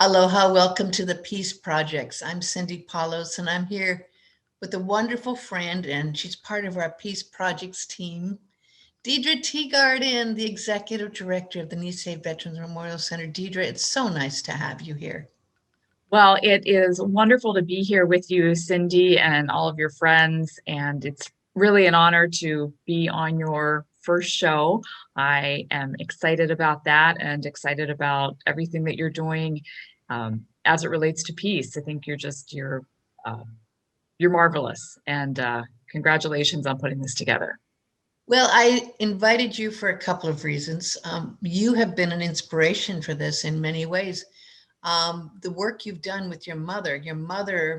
Aloha, welcome to the Peace Projects. I'm Cindy Paulos, and I'm here with a wonderful friend, and she's part of our Peace Projects team, Deidre Teagarden, the Executive Director of the Nisei Veterans Memorial Center. Deidre, it's so nice to have you here. Well, it is wonderful to be here with you, Cindy, and all of your friends. And it's really an honor to be on your first show. I am excited about that and excited about everything that you're doing as it relates to peace. I think uh, you're marvelous, and congratulations on putting this together. Well, I invited you for a couple of reasons. You have been an inspiration for this in many ways. The work you've done with your mother,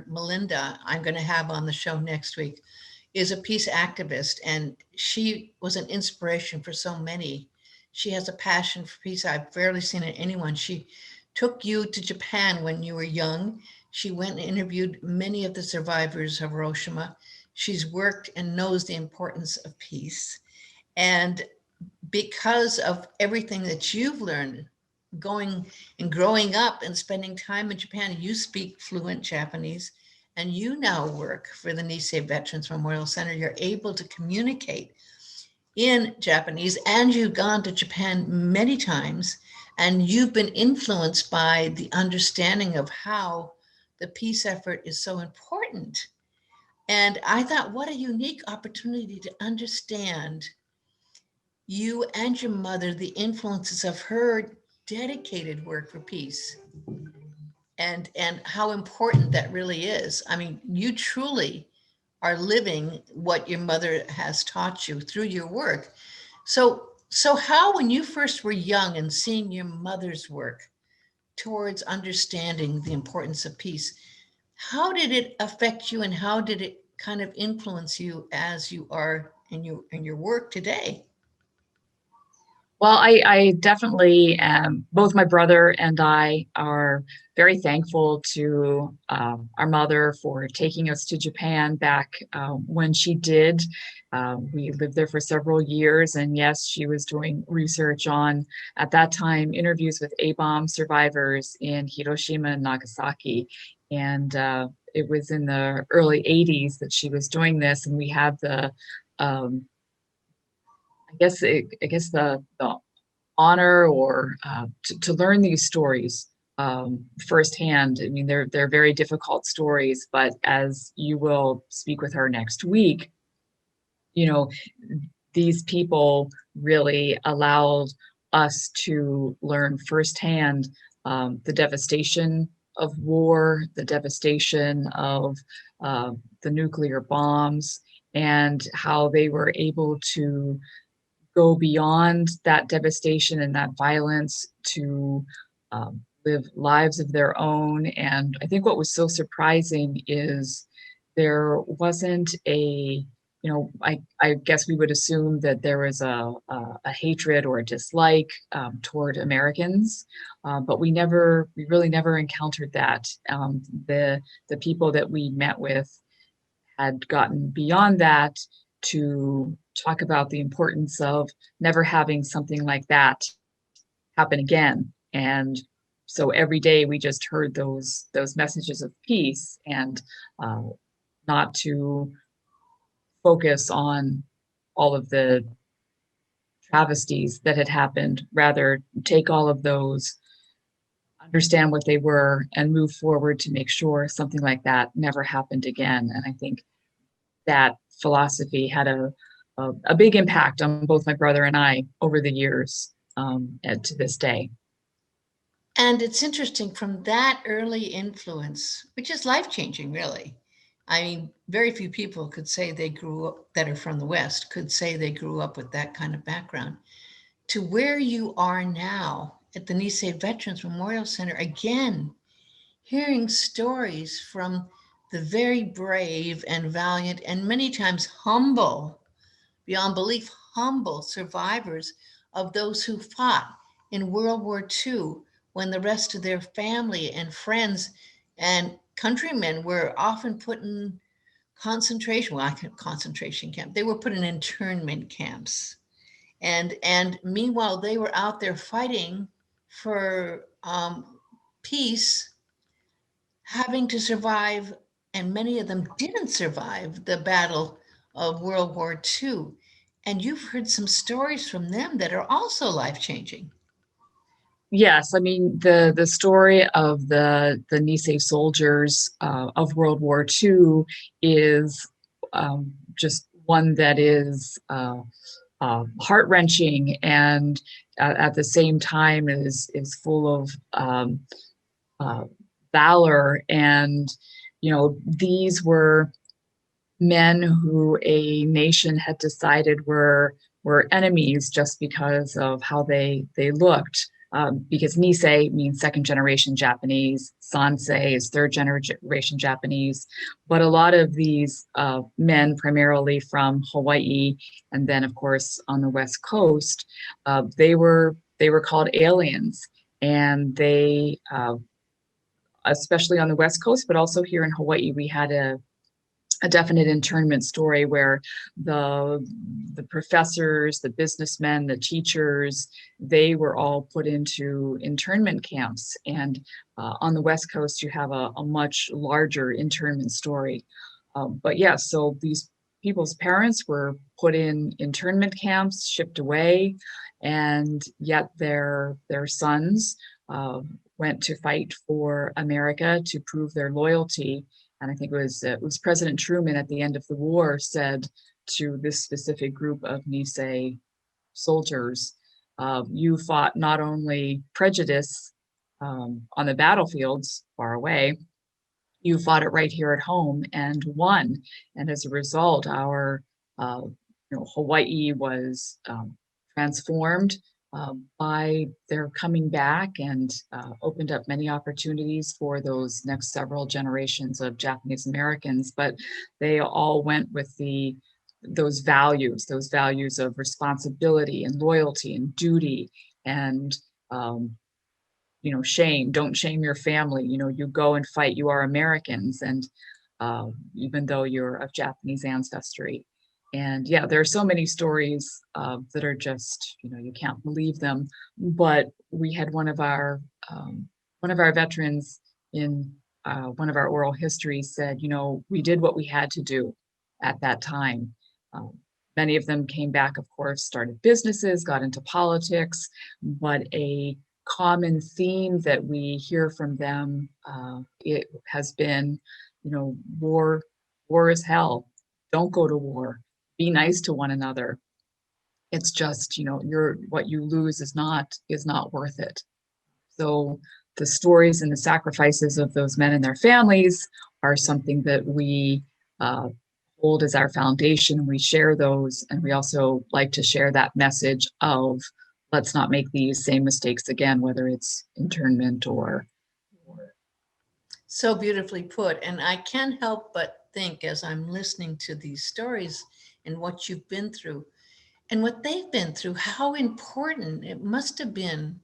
Melinda, I'm going to have on the show next week, is a peace activist, and she was an inspiration for so many. She has a passion for peace I've rarely seen in anyone. She took you to Japan when you were young. She went and interviewed many of the survivors of Hiroshima. She's worked and knows the importance of peace. And because of everything that you've learned going and growing up and spending time in Japan, you speak fluent Japanese, and you now work for the Nisei Veterans Memorial Center. You're able to communicate in Japanese, and you've gone to Japan many times, and you've been influenced by the understanding of how the peace effort is so important. And I thought, what a unique opportunity to understand you and your mother, the influences of her dedicated work for peace, and how important that really is. I mean, you truly are living what your mother has taught you through your work. So how, when you first were young and seeing your mother's work towards understanding the importance of peace, how did it affect you, and how did it kind of influence you as you are in your work today? Well, I definitely am. Both my brother and I are very thankful to our mother for taking us to Japan back when she did. We lived there for several years, and yes, she was doing research on, at that time, interviews with A-bomb survivors in Hiroshima and Nagasaki. And it was in the early 80s that she was doing this, and we had um, I guess the honor or to learn these stories firsthand. I mean, they're very difficult stories, but as you will speak with her next week, you know, these people really allowed us to learn firsthand the devastation of war, the devastation of the nuclear bombs, and how they were able to go beyond that devastation and that violence to live lives of their own. And I think what was so surprising is there wasn't I guess we would assume that there was a hatred or a dislike toward Americans, but we really never encountered that. The people that we met with had gotten beyond that to talk about the importance of never having something like that happen again. And so every day we just heard those messages of peace, and uh, not to focus on all of the travesties that had happened, rather take all of those, understand what they were, and move forward to make sure something like that never happened again. And I think that philosophy had a big impact on both my brother and I over the years, and to this day. And it's interesting, from that early influence, which is life changing, really. I mean, very few people could say they grew up, that are from the West, could say they grew up with that kind of background, to where you are now at the Nisei Veterans Memorial Center. Again, hearing stories from the very brave and valiant, and many times humble, beyond belief, humble survivors of those who fought in World War II, when the rest of their family and friends and countrymen were often put in concentration camp. They were put in internment camps. And meanwhile, they were out there fighting for peace, having to survive, and many of them didn't survive the battle of World War II. And you've heard some stories from them that are also life-changing. Yes, I mean the story of the Nisei soldiers of World War II is just one that is heart-wrenching, and at the same time is full of uh, valor. And these were men who a nation had decided were enemies just because of how they looked. Because Nisei means second generation Japanese, Sansei is third generation Japanese, but a lot of these men, primarily from Hawaii, and then of course on the West Coast, they were called aliens, and they especially on the West Coast, but also here in Hawaii, we had a definite internment story where the professors, the businessmen, the teachers, they were all put into internment camps. And on the West Coast, you have a much larger internment story. But yeah, so these people's parents were put in internment camps, shipped away, and yet their sons went to fight for America to prove their loyalty. And I think it was President Truman at the end of the war said to this specific group of Nisei soldiers, you fought not only prejudice on the battlefields far away, you fought it right here at home and won. And as a result, our Hawaii was transformed by their coming back, and opened up many opportunities for those next several generations of Japanese Americans. But they all went with those values of responsibility and loyalty and duty, and shame. Don't shame your family. You go and fight. You are Americans, and even though you're of Japanese ancestry. And yeah, there are so many stories that are just, you can't believe them. But we had one of our veterans in one of our oral histories said, we did what we had to do at that time. Um, Many of them came back, of course, started businesses, got into politics, but a common theme that we hear from them, it has been, war is hell. Don't go to war. Be nice to one another. It's just, what you lose is not worth it. So the stories and the sacrifices of those men and their families are something that we hold as our foundation. We share those, and we also like to share that message of let's not make these same mistakes again, whether it's internment or So beautifully put. And I can't help but think as I'm listening to these stories and what you've been through and what they've been through, how important it must have been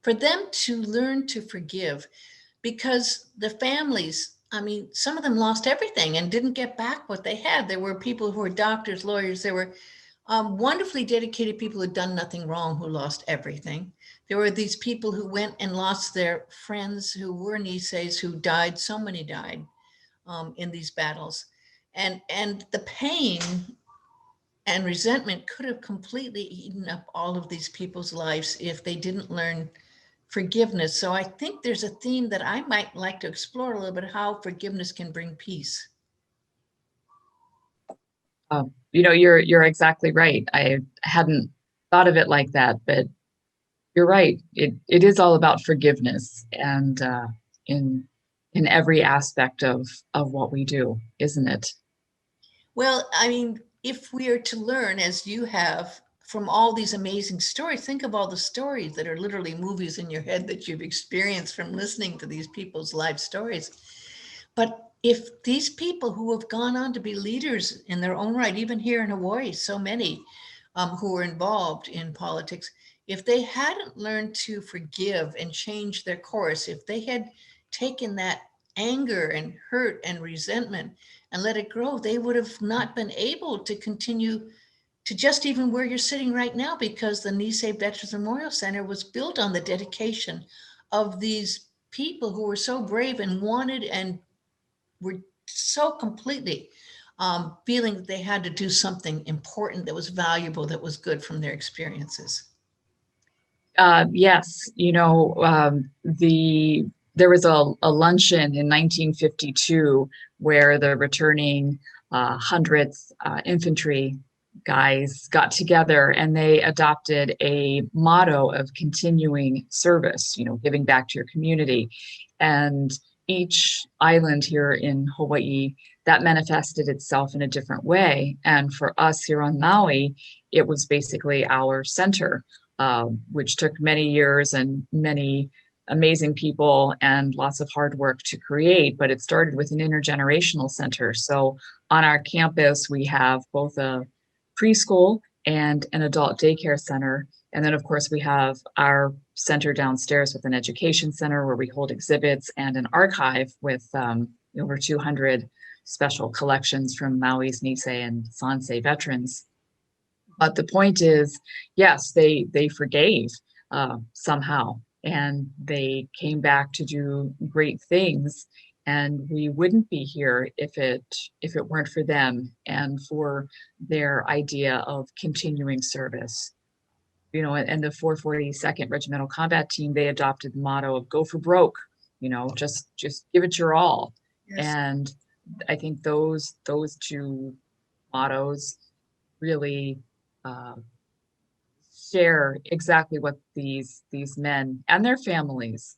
for them to learn to forgive, because the families, I mean, some of them lost everything and didn't get back what they had. There were people who were doctors, lawyers, there were wonderfully dedicated people who'd done nothing wrong who lost everything. There were these people who went and lost their friends who were Niseis who died. So many died in these battles, and the pain and resentment could have completely eaten up all of these people's lives if they didn't learn forgiveness. So I think there's a theme that I might like to explore a little bit, how forgiveness can bring peace. you're exactly right. I hadn't thought of it like that, but you're right. It is all about forgiveness, and in in every aspect of what we do, isn't it? Well, I mean, if we are to learn, as you have, from all these amazing stories, think of all the stories that are literally movies in your head that you've experienced from listening to these people's life stories. But if these people who have gone on to be leaders in their own right, even here in Hawaii, so many who are involved in politics, if they hadn't learned to forgive and change their course, if they had taken that anger and hurt and resentment and let it grow, they would have not been able to continue to just even where you're sitting right now, because the Nisei Veterans Memorial Center was built on the dedication of these people who were so brave and wanted and were so completely feeling that they had to do something important that was valuable, that was good from their experiences. Yes, there was a luncheon in 1952 where the returning 100th infantry guys got together and they adopted a motto of continuing service, giving back to your community. And each island here in Hawaii, that manifested itself in a different way. And for us here on Maui, it was basically our center, which took many years and many amazing people and lots of hard work to create. But it started with an intergenerational center. So on our campus, we have both a preschool and an adult daycare center. And then, of course, we have our center downstairs with an education center where we hold exhibits and an archive with over 200 special collections from Maui's Nisei and Sansei veterans. But the point is, yes, they forgave somehow, and they came back to do great things. And we wouldn't be here if it weren't for them and for their idea of continuing service. And the 442nd Regimental Combat Team, they adopted the motto of "Go for broke." Just give it your all. Yes. And I think those two mottos really share exactly what these men and their families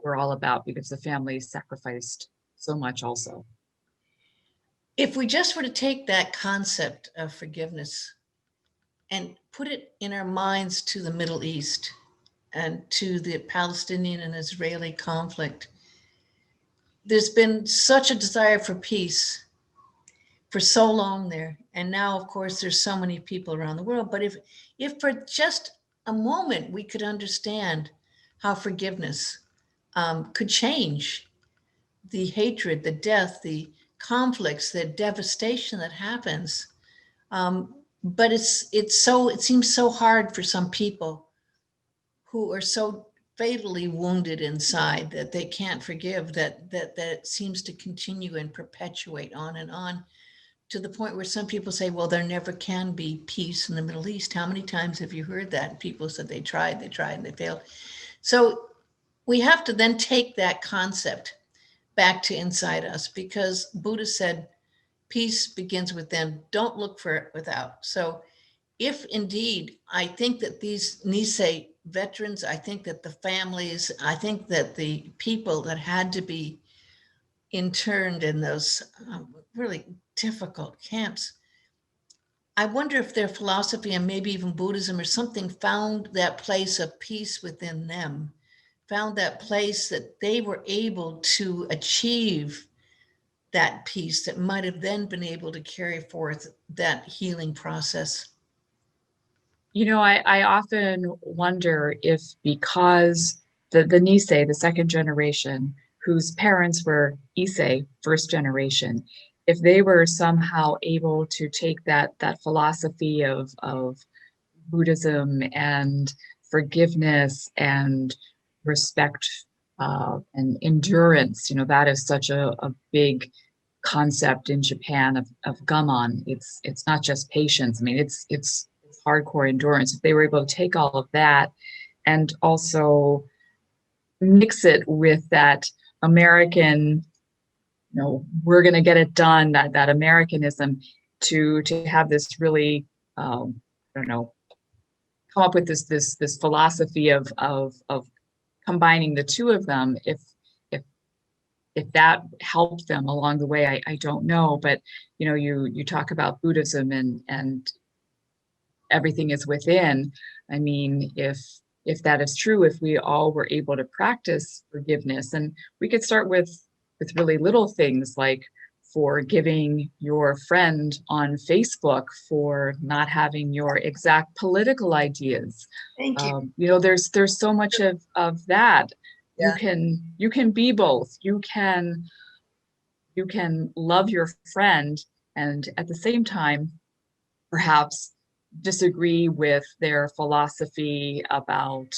were all about, because the families sacrificed so much also. If we just were to take that concept of forgiveness and put it in our minds to the Middle East and to the Palestinian and Israeli conflict, there's been such a desire for peace for so long there. And now, of course, there's so many people around the world. But if for just a moment we could understand how forgiveness could change the hatred, the death, the conflicts, the devastation that happens. But it seems so hard for some people who are so fatally wounded inside that they can't forgive, that seems to continue and perpetuate on and on, to the point where some people say, well, there never can be peace in the Middle East. How many times have you heard that? And people said they tried, and they failed. So we have to then take that concept back to inside us, because Buddha said, peace begins within. Don't look for it without. So if indeed, I think that these Nisei veterans, I think that the families, I think that the people that had to be interned in those really difficult camps, I wonder if their philosophy and maybe even Buddhism or something found that place of peace within them, found that place that they were able to achieve that peace that might have then been able to carry forth that healing process. I often wonder if, because the Nisei, the second generation, whose parents were Issei, first generation, if they were somehow able to take that philosophy of Buddhism and forgiveness and respect and endurance, that is such a big concept in Japan of gammon. It's not just patience. I mean, it's hardcore endurance. If they were able to take all of that and also mix it with that American, we're going to get it done, that Americanism, to have this really, I don't know, come up with this philosophy of combining the two of them. If that helped them along the way, I don't know. But you talk about Buddhism and everything is within. I mean, if that is true, if we all were able to practice forgiveness, and we could start with really little things like forgiving your friend on Facebook for not having your exact political ideas. Thank you. There's so much of that. Yeah. You can be both. You can love your friend and at the same time perhaps disagree with their philosophy about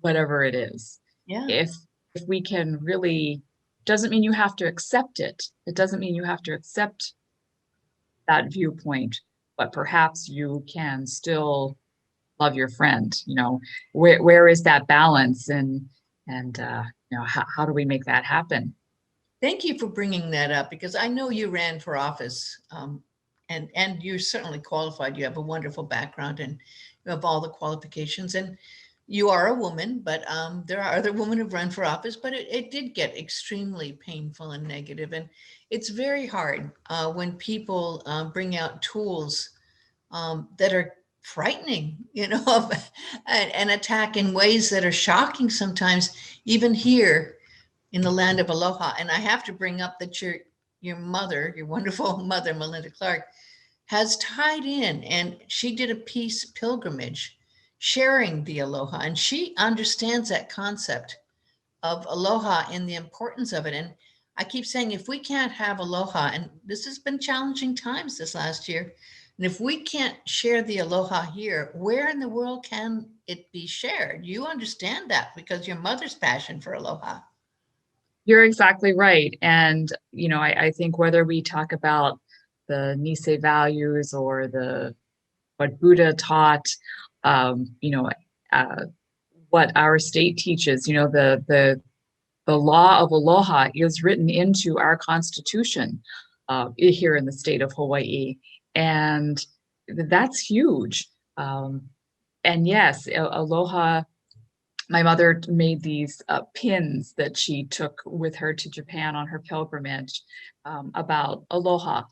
whatever it is. Yeah. If we can really, doesn't mean you have to accept it. It doesn't mean you have to accept that viewpoint, but perhaps you can still love your friend. Where is that balance, and how do we make that happen? Thank you for bringing that up because I know you ran for office, and you're certainly qualified. You have a wonderful background and you have all the qualifications. And you are a woman, but there are other women who've run for office. But it did get extremely painful and negative, and it's very hard when people bring out tools that are frightening, and attack in ways that are shocking sometimes, even here in the land of Aloha. And I have to bring up that your mother, your wonderful mother, Melinda Clark, has tied in, and she did a peace pilgrimage sharing the Aloha, and she understands that concept of Aloha and the importance of it. And I keep saying, if we can't have Aloha, and this has been challenging times this last year, and if we can't share the Aloha here, where in the world can it be shared? You understand that because your mother's passion for Aloha. You're exactly right. And, I think whether we talk about the Nisei values or what Buddha taught, um, you know, uh, what our state teaches, the law of aloha is written into our constitution here in the state of Hawaii. And that's huge. And yes, aloha, my mother made these pins that she took with her to Japan on her pilgrimage about aloha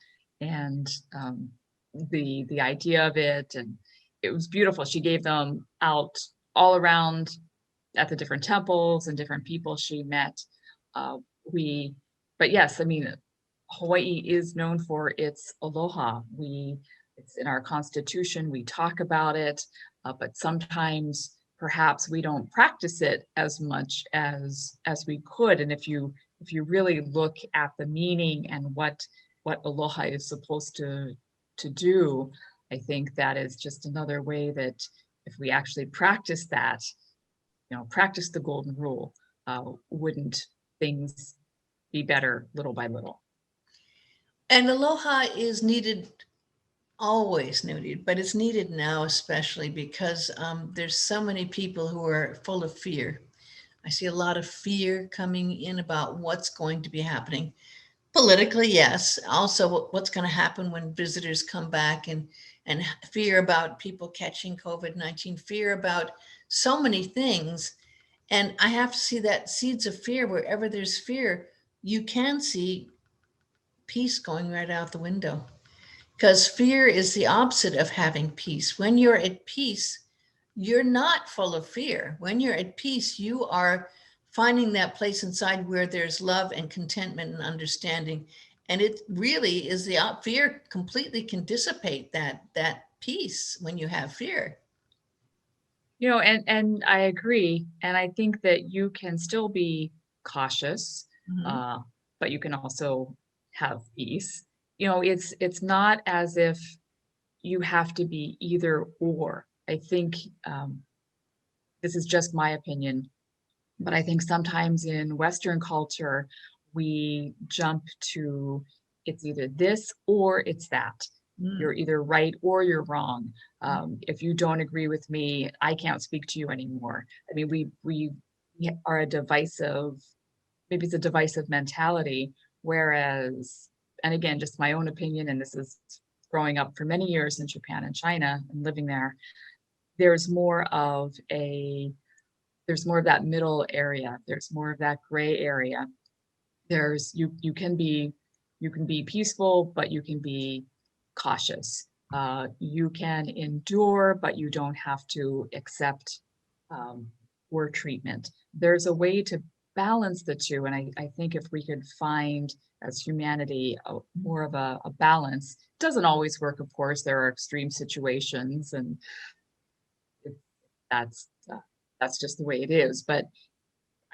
and the idea of it, and it was beautiful. She gave them out all around at the different temples and different people she met. Uh, we, but yes, I mean, Hawaii is known for its aloha. It's in our constitution. We talk about it, but sometimes perhaps we don't practice it as much as we could. And if you really look at the meaning and what aloha is supposed to do, I think that is just another way that if we actually practice that, practice the golden rule, wouldn't things be better little by little? And Aloha is needed, always needed, but it's needed now, especially because there's so many people who are full of fear. I see a lot of fear coming in about what's going to be happening politically, yes. Also, what's going to happen when visitors come back, and fear about people catching COVID-19, fear about so many things. And I have to see that seeds of fear, wherever there's fear, you can see peace going right out the window. Because fear is the opposite of having peace. When you're at peace, you're not full of fear. When you're at peace, you are finding that place inside where there's love and contentment and understanding. And it really is fear completely can dissipate that peace when you have fear. And I agree. And I think that you can still be cautious, Mhm. uh, but you can also have peace. It's not as if you have to be either or. I think this is just my opinion, but I think sometimes in Western culture, we jump to it's either this or it's that. Mm. You're either right or you're wrong. If you don't agree with me, I can't speak to you anymore. I mean, we are maybe it's a divisive mentality. Whereas, and again, just my own opinion, and this is growing up for many years in Japan and China and living there, there's more of that middle area. There's more of that gray area. You can be peaceful, but you can be cautious. You can endure, but you don't have to accept poor treatment. There's a way to balance the two, and I think if we could find as humanity more of a balance. It doesn't always work, of course. There are extreme situations, and it, that's just the way it is. But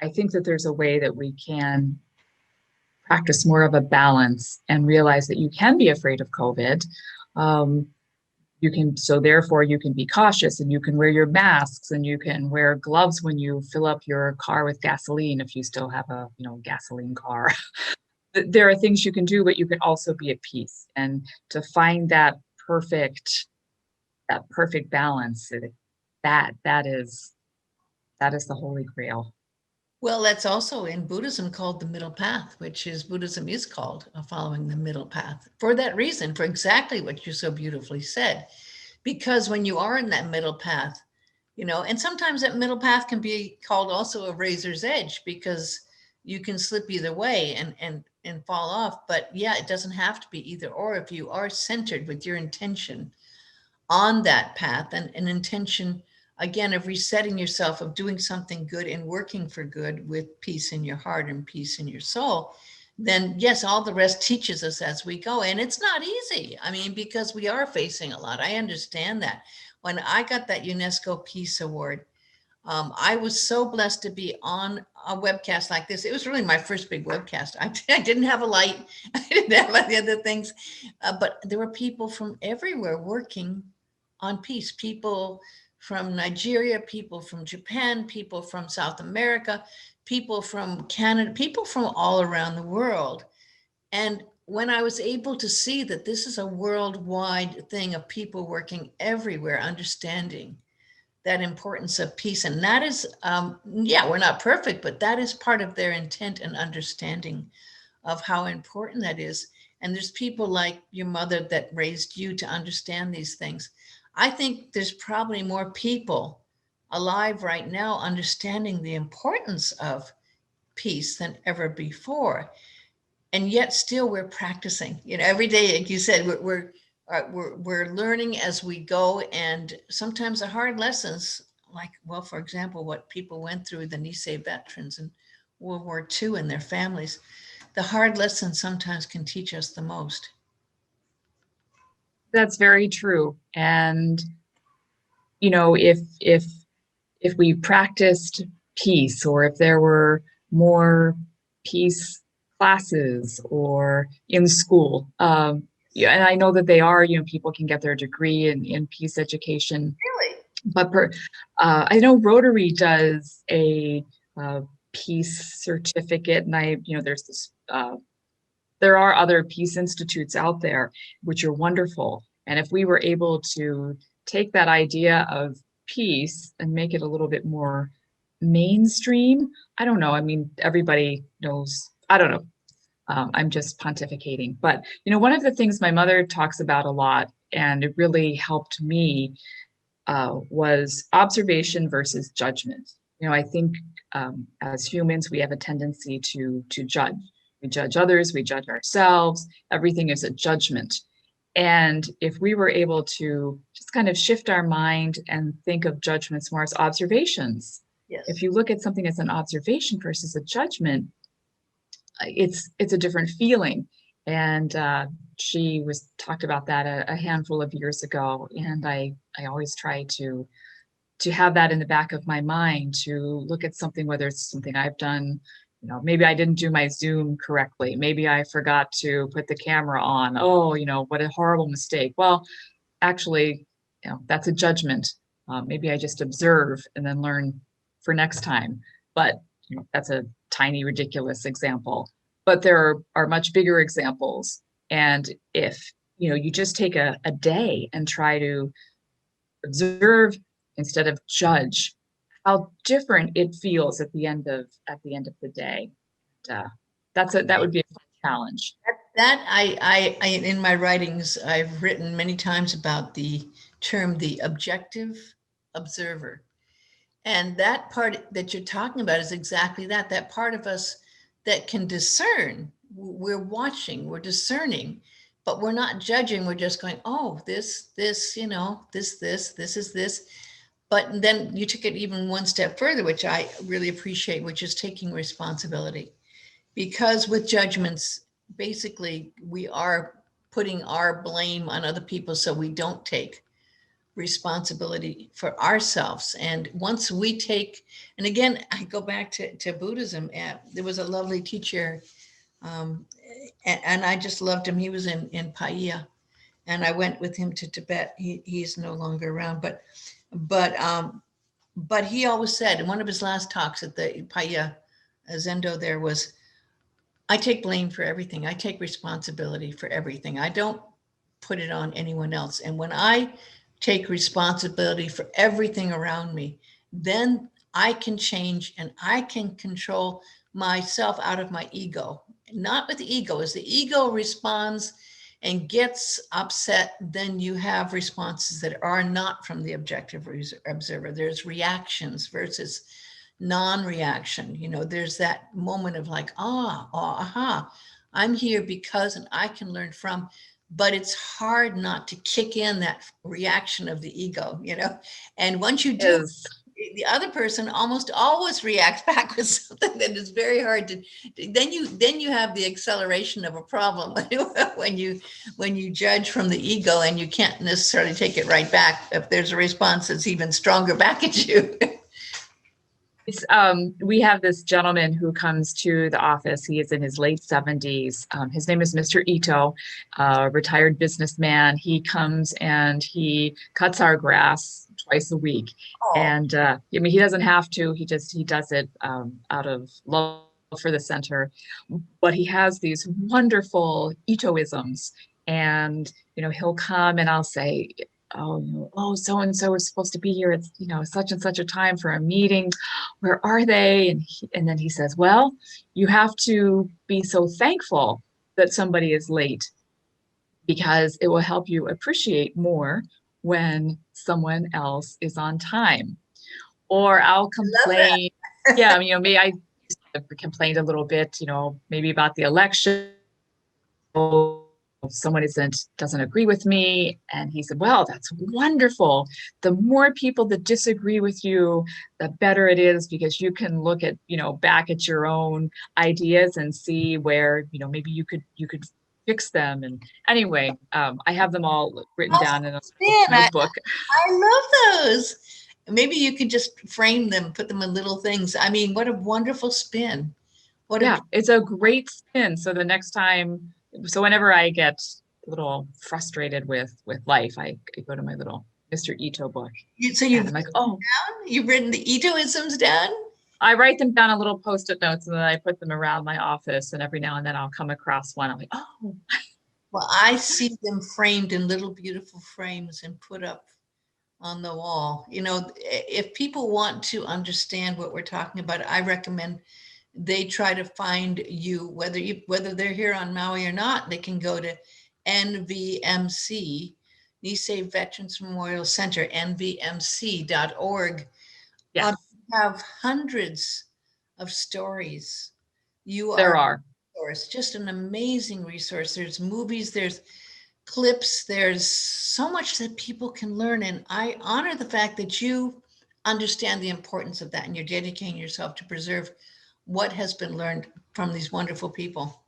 I think that there's a way that we can practice more of a balance and realize that you can be afraid of COVID, um, so therefore you can be cautious, and you can wear your masks, and you can wear gloves when you fill up your car with gasoline, if you still have a, gasoline car. There are things you can do, but you can also be at peace. And to find perfect, that perfect balance, that is the holy grail. Well, that's also in Buddhism called the middle path, which is Buddhism is called following the middle path for that reason, for exactly what you so beautifully said. Because when you are in that middle path, and sometimes that middle path can be called also a razor's edge, because you can slip either way and fall off. But yeah, it doesn't have to be either or. If you are centered with your intention on that path, and an intention again of resetting yourself, of doing something good and working for good with peace in your heart and peace in your soul, then yes, all the rest teaches us as we go. And it's not easy. I mean, because we are facing a lot. I understand that. When I got that UNESCO Peace Award, I was so blessed to be on a webcast like this. It was really my first big webcast. I didn't have a light. I didn't have any other things, but there were people from everywhere working on peace. People from Nigeria, people from Japan, people from South America, people from Canada, people from all around the world. And when I was able to see that this is a worldwide thing of people working everywhere, understanding that importance of peace. And that is, yeah, we're not perfect, but that is part of their intent and understanding of how important that is. And there's people like your mother that raised you to understand these things. I think there's probably more people alive right now understanding the importance of peace than ever before. And yet still we're practicing, every day. Like you said, we're learning as we go. And sometimes the hard lessons, like, well, for example, what people went through, the Nisei veterans in World War II and their families, the hard lessons sometimes can teach us the most. That's very true. And if we practiced peace, or if there were more peace classes or in school, yeah, and I know that they are, people can get their degree in peace education. Really? But I know Rotary does a peace certificate, and there's this. There are other peace institutes out there which are wonderful, and if we were able to take that idea of peace and make it a little bit more mainstream, I don't know. I mean, everybody knows. I don't know. I'm just pontificating, but one of the things my mother talks about a lot, and it really helped me, was observation versus judgment. I think as humans, we have a tendency to judge. We judge others, we judge ourselves. Everything is a judgment. And if we were able to just kind of shift our mind and think of judgments more as observations, Yes. if you look at something as an observation versus a judgment, it's a different feeling. And she talked about that a handful of years ago, and I always try to have that in the back of my mind, to look at something, whether it's something I've done, maybe I didn't do my Zoom correctly, maybe I forgot to put the camera on. Oh, what a horrible mistake. Well, actually, that's a judgment. Maybe I just observe and then learn for next time. But that's a tiny, ridiculous example. But there are much bigger examples. And if you just take a day and try to observe instead of judge, how different it feels at the end of the day. That would be a fun challenge. That I in my writings, I've written many times about the term, the objective observer. And that part that you're talking about is exactly that part of us that can discern. We're watching, we're discerning, but we're not judging. We're just going, oh, this, this is this. But then you took it even one step further, which I really appreciate, which is taking responsibility. Because with judgments, basically, we are putting our blame on other people, so we don't take responsibility for ourselves. And once we take, and again, I go back to Buddhism. There was a lovely teacher, and I just loved him. He was in Paia. and I went with him to Tibet. He's no longer around, but he always said in one of his last talks at the Paya Zendo there was, I take blame for everything. I take responsibility for everything. I don't put it on anyone else. And when I take responsibility for everything around me, then I can change and I can control myself out of my ego. Not with the ego. As the ego responds and gets upset, then you have responses that are not from the objective observer. There's reactions versus non-reaction. There's that moment of like, aha, I'm here because, and I can learn from, but it's hard not to kick in that reaction of the ego, and once you do, Is the other person almost always reacts back with something that is very hard to, then you have the acceleration of a problem when you judge from the ego and you can't necessarily take it right back if there's a response that's even stronger back at you. It's, we have this gentleman who comes to the office. He is in his late 70s. His name is Mr. Ito, retired businessman. He comes and he cuts our grass twice a week. Oh. And I mean, he doesn't have to. He does it out of love for the center. But he has these wonderful Itoisms. And, he'll come and I'll say, oh, so and so is supposed to be here. It's, such and such a time for a meeting. Where are they? And then he says, well, you have to be so thankful that somebody is late because it will help you appreciate more when someone else is on time. Or I'll complain. Yeah, maybe I complained a little bit, maybe about the election. Someone doesn't agree with me. And he said, well, that's wonderful. The more people that disagree with you, the better it is, because you can look at, back at your own ideas and see where, maybe you could fix them. And anyway, I have them all written down in a notebook. I love those. Maybe you could just frame them, put them in little things. I mean, what a wonderful spin. It's a great spin. So the next time, whenever I get a little frustrated with life, I go to my little Mr. Ito book. I'm like, oh, you've written the Itoisms down? I write them down on little Post-it notes and then I put them around my office, and every now and then I'll come across one. I'm like, oh. Well, I see them framed in little beautiful frames and put up on the wall. If people want to understand what we're talking about, I recommend they try to find you, whether they're here on Maui or not. They can go to NVMC, Nisei Veterans Memorial Center, nvmc.org. Yes. Have hundreds of stories. There are. Resource, just an amazing resource. There's movies, there's clips, there's so much that people can learn. And I honor the fact that you understand the importance of that and you're dedicating yourself to preserve what has been learned from these wonderful people.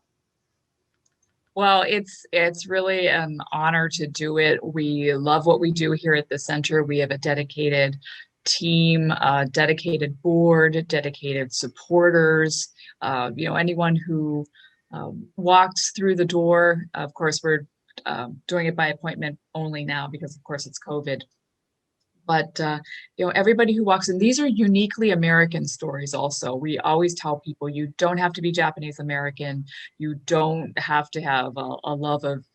Well, it's really an honor to do it. We love what we do here at the center. We have a dedicated team, a dedicated board, dedicated supporters. Anyone who walks through the door. Of course, we're doing it by appointment only now because, of course, it's COVID. But, everybody who walks in, these are uniquely American stories also. We always tell people you don't have to be Japanese American. You don't have to have a love of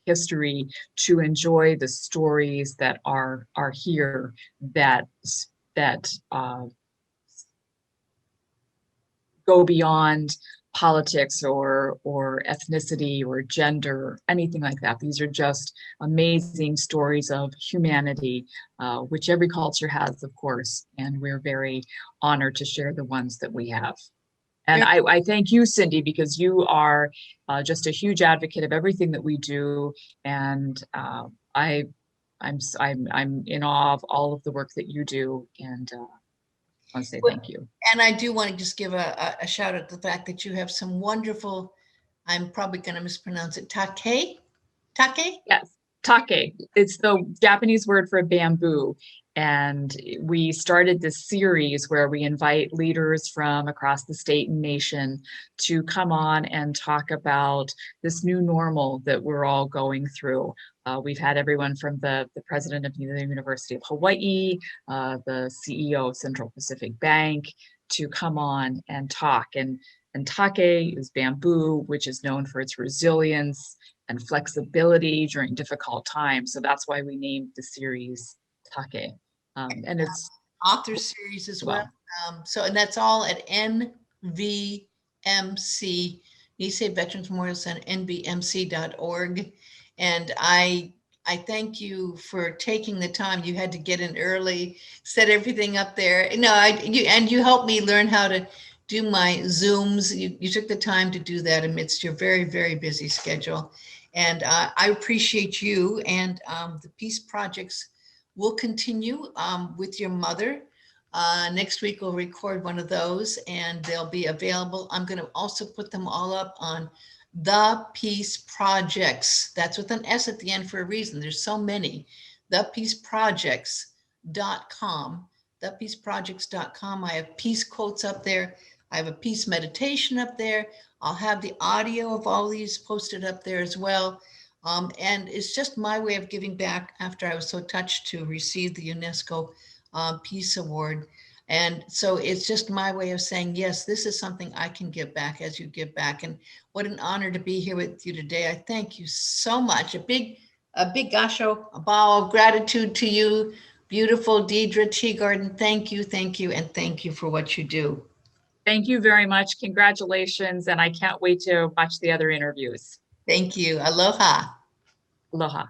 history to enjoy the stories that are here that go beyond politics or ethnicity or gender, anything like that. These are just amazing stories of humanity, which every culture has, of course, and we're very honored to share the ones that we have. And I thank you, Cindy, because you are just a huge advocate of everything that we do, and I'm in awe of all of the work that you do, and I want to say thank you. And I do want to just give a shout out to the fact that you have some wonderful, I'm probably going to mispronounce it, take? Yes, take. It's the Japanese word for bamboo. And we started this series where we invite leaders from across the state and nation to come on and talk about this new normal that we're all going through. We've had everyone from the president of the University of Hawaii, the CEO of Central Pacific Bank, to come on and talk. And take is bamboo, which is known for its resilience and flexibility during difficult times. So that's why we named the series Take. And it's Author series as well. And that's all at NVMC, Nisei Veterans Memorial Center, nvmc.org. And I thank you for taking the time. You had to get in early, set everything up there. No, you helped me learn how to do my Zooms. You took the time to do that amidst your very, very busy schedule. And I appreciate you and the Peace Projects. We'll continue with your mother. Next week, we'll record one of those and they'll be available. I'm going to also put them all up on the Peace Projects. That's with an S at the end for a reason. There's so many. thepeaceprojects.com. thepeaceprojects.com. I have peace quotes up there. I have a peace meditation up there. I'll have the audio of all these posted up there as well. And it's just my way of giving back after I was so touched to receive the UNESCO Peace Award. And so it's just my way of saying, yes, this is something I can give back as you give back. And what an honor to be here with you today. I thank you so much. A big gasho, a bow of gratitude to you, beautiful Deidre Teagarden. Thank you, and thank you for what you do. Thank you very much. Congratulations. And I can't wait to watch the other interviews. Thank you. Aloha. Aloha.